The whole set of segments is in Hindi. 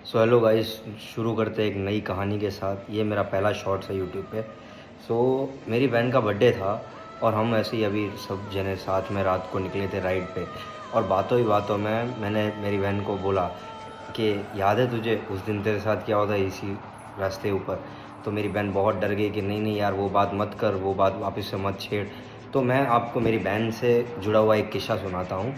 सो हेलो गाइस, शुरू करते हैं एक नई कहानी के साथ। ये मेरा पहला शॉर्ट्स है यूट्यूब पे। सो मेरी बहन का बर्थडे था और हम ऐसे ही अभी सब जने साथ में रात को निकले थे राइड पे। और बातों ही बातों में मैंने मेरी बहन को बोला कि याद है तुझे उस दिन तेरे साथ क्या होता है इसी रास्ते ऊपर। तो मेरी बहन बहुत डर गई कि नहीं नहीं यार, वो बात मत कर, वो बात वापस से मत छेड़। तो मैं आपको मेरी बहन से जुड़ा हुआ एक किस्सा सुनाता हूँ।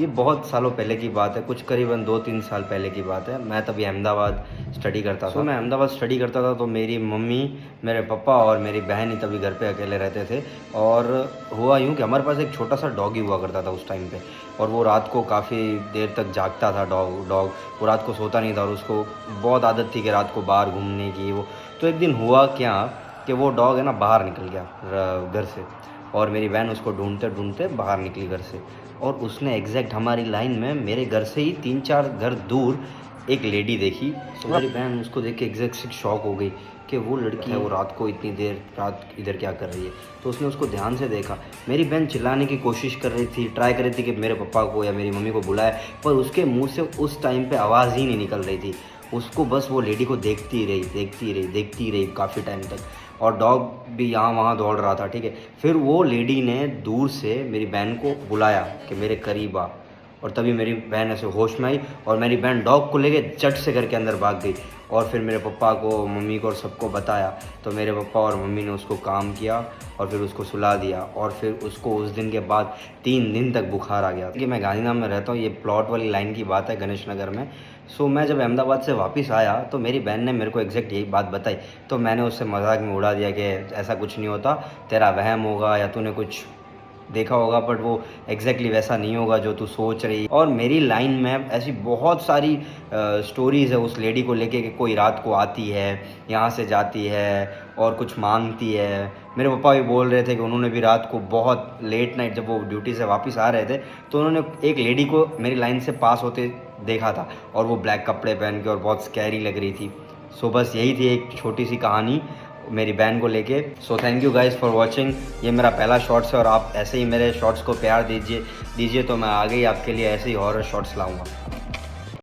ये बहुत सालों पहले की बात है, कुछ करीबन 2-3 साल पहले की बात है। मैं तभी अहमदाबाद स्टडी करता था। मैं अहमदाबाद स्टडी करता था तो मेरी मम्मी, मेरे पापा और मेरी बहन ही तभी घर पे अकेले रहते थे। और हुआ यूँ कि हमारे पास एक छोटा सा डॉगी हुआ करता था उस टाइम पे। और वो रात को काफ़ी देर तक जागता था। डॉग वो रात को सोता नहीं था और उसको बहुत आदत थी कि रात को बाहर घूमने की। वो तो एक दिन हुआ क्या कि वो डॉग है ना बाहर निकल गया घर से। और मेरी बहन उसको ढूंढते ढूंढते बाहर निकली घर से। और उसने एग्जैक्ट हमारी लाइन में मेरे घर से ही 3-4 घर दूर एक लेडी देखी। तो मेरी बहन उसको देख के एग्जैक्ट शॉक हो गई कि वो लड़की है, वो रात को इतनी देर रात इधर क्या कर रही है। तो उसने उसको ध्यान से देखा। मेरी बहन चिल्लाने की कोशिश कर रही थी, ट्राई कर रही थी कि मेरे पापा को या मेरी मम्मी को बुलाए, पर उसके मुंह से उस टाइम पे आवाज़ ही नहीं निकल रही थी। उसको बस वो लेडी को देखती रही काफ़ी टाइम तक। और डॉग भी यहाँ वहाँ दौड़ रहा था, ठीक है। फिर वो लेडी ने दूर से मेरी बहन को बुलाया कि मेरे करीब आ। और तभी मेरी बहन ऐसे होश में आई और मेरी बहन डॉग को लेके झट से घर के अंदर भाग गई। और फिर मेरे पापा को, मम्मी को और सबको बताया। तो मेरे पापा और मम्मी ने उसको काम किया और फिर उसको सुला दिया। और फिर उसको उस दिन के बाद 3 दिन तक बुखार आ गया। कि मैं गांधीधाम में रहता हूँ, ये प्लॉट वाली लाइन की बात है, गणेश नगर में। सो मैं जब अहमदाबाद से वापस आया तो मेरी बहन ने मेरे को एग्जैक्ट यही बात बताई। तो मैंने उससे मजाक में उड़ा दिया कि ऐसा कुछ नहीं होता, तेरा वहम होगा या तूने कुछ देखा होगा, बट वो एग्जैक्टली वैसा नहीं होगा जो तू सोच रही। और मेरी लाइन में ऐसी बहुत सारी स्टोरीज़ है उस लेडी को लेके कि कोई रात को आती है, यहाँ से जाती है और कुछ मांगती है। मेरे पापा भी बोल रहे थे कि उन्होंने भी रात को बहुत लेट नाइट जब वो ड्यूटी से वापस आ रहे थे तो उन्होंने एक लेडी को मेरी लाइन से पास होते देखा था। और वो ब्लैक कपड़े पहन के और बहुत स्कैरी लग रही थी। सो बस यही थी एक छोटी सी कहानी मेरी बहन को लेके। So thank you guys for watching. ये मेरा पहला शॉर्ट्स है और आप ऐसे ही मेरे शॉर्ट्स को प्यार दीजिए तो मैं आगे ही आपके लिए ऐसे ही हॉरर शॉर्ट्स लाऊंगा।